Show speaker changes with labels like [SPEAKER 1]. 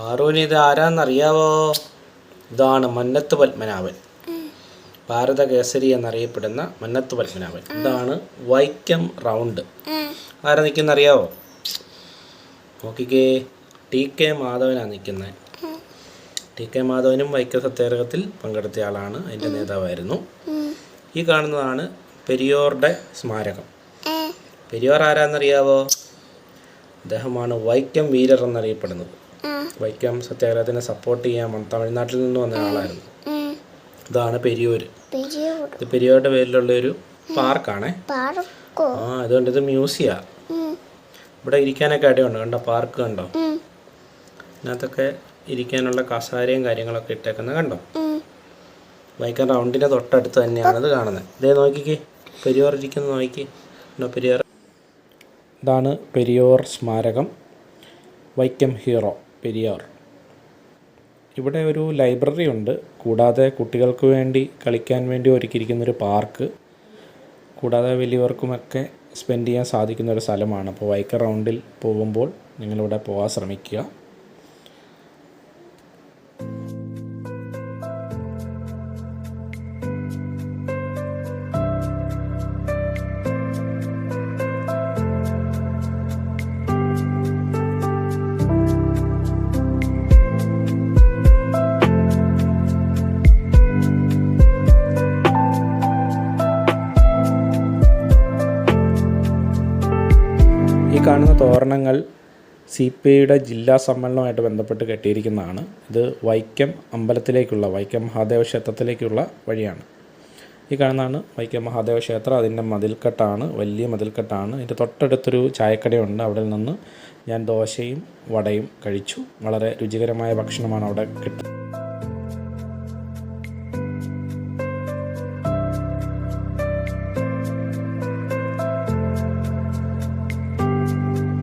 [SPEAKER 1] ആറോന് ഇത് ആരാന്നറിയാവോ? ഇതാണ് മന്നത്ത് പത്മനാഭൻ, ഭാരത കേസരി എന്നറിയപ്പെടുന്ന മന്നത്ത് പത്മനാഭൻ. ഇതാണ് വൈക്കം റൗണ്ട്. ആരാ നിൽക്കുന്ന അറിയാവോ? നോക്കിക്കേ, TK മാധവനാണ് നിൽക്കുന്നത്. TK മാധവനും വൈക്കം സത്യാഗ്രഹത്തിൽ പങ്കെടുത്ത ആളാണ്, അതിൻ്റെ നേതാവായിരുന്നു. ഈ കാണുന്നതാണ് പെരിയോറുടെ സ്മാരകം. പെരിയോർ ആരാന്നറിയാവോ? അദ്ദേഹമാണ് വൈക്കം വീരർ എന്നറിയപ്പെടുന്നത്. വൈക്കം സത്യാഗ്രഹത്തിനെ സപ്പോർട്ട് ചെയ്യാൻ തമിഴ്നാട്ടിൽ നിന്ന് വന്ന ആളായിരുന്നു. ഇതാണ് പെരിയോര്. ഇത് പെരിയോരുടെ പേരിലുള്ള ഒരു പാർക്കാണേ. അതുകൊണ്ട് ഇത് മ്യൂസിയാ. ഇവിടെ ഇരിക്കാനൊക്കെ അടിയുണ്ട്, കണ്ടോ? പാർക്ക് കണ്ടോ? ഇതിനകത്തൊക്കെ ഇരിക്കാനുള്ള കസാരയും കാര്യങ്ങളൊക്കെ ഇട്ടേക്കുന്നത് കണ്ടോ? വൈക്കം റൗണ്ടിൻ്റെ തൊട്ടടുത്ത് തന്നെയാണ് ഇത് കാണുന്നത്. ഇതേ നോക്കിക്കേ, പെരിയോർ ഇരിക്കുന്നത് നോക്കി. പെരിയോർ. ഇതാണ് പെരിയോർ സ്മാരകം, വൈക്കം ഹീറോ പെരിയോർ. ഇവിടെ ഒരു ലൈബ്രറി ഉണ്ട്, കൂടാതെ കുട്ടികൾക്ക് വേണ്ടി കളിക്കാൻ വേണ്ടി ഒരുക്കിയിരിക്കുന്നൊരു പാർക്ക്, കൂടാതെ വലിയവർക്കുമൊക്കെ സ്പെൻഡ് ചെയ്യാൻ സാധിക്കുന്ന ഒരു സ്ഥലമാണ്. അപ്പോൾ വൈക്കം റൗണ്ടിൽ പോകുമ്പോൾ നിങ്ങളിവിടെ പോകാൻ ശ്രമിക്കുക. ഈ കാണുന്ന തോരണങ്ങൾ CPIയുടെ ജില്ലാ സമ്മേളനവുമായിട്ട് ബന്ധപ്പെട്ട് കെട്ടിയിരിക്കുന്നതാണ്. ഇത് വൈക്കം അമ്പലത്തിലേക്കുള്ള, വൈക്കം മഹാദേവ ക്ഷേത്രത്തിലേക്കുള്ള വഴിയാണ്. ഈ കാണുന്നതാണ് വൈക്കം മഹാദേവ ക്ഷേത്രം. അതിൻ്റെ മതിൽക്കെട്ടാണ്, വലിയ മതിൽക്കെട്ടാണ്. ഇതിൻ്റെ തൊട്ടടുത്തൊരു ചായക്കടയുണ്ട്. അവിടെ നിന്ന് ഞാൻ ദോശയും വടയും കഴിച്ചു. വളരെ രുചികരമായ ഭക്ഷണമാണ് അവിടെ കിട്ടുന്നത്.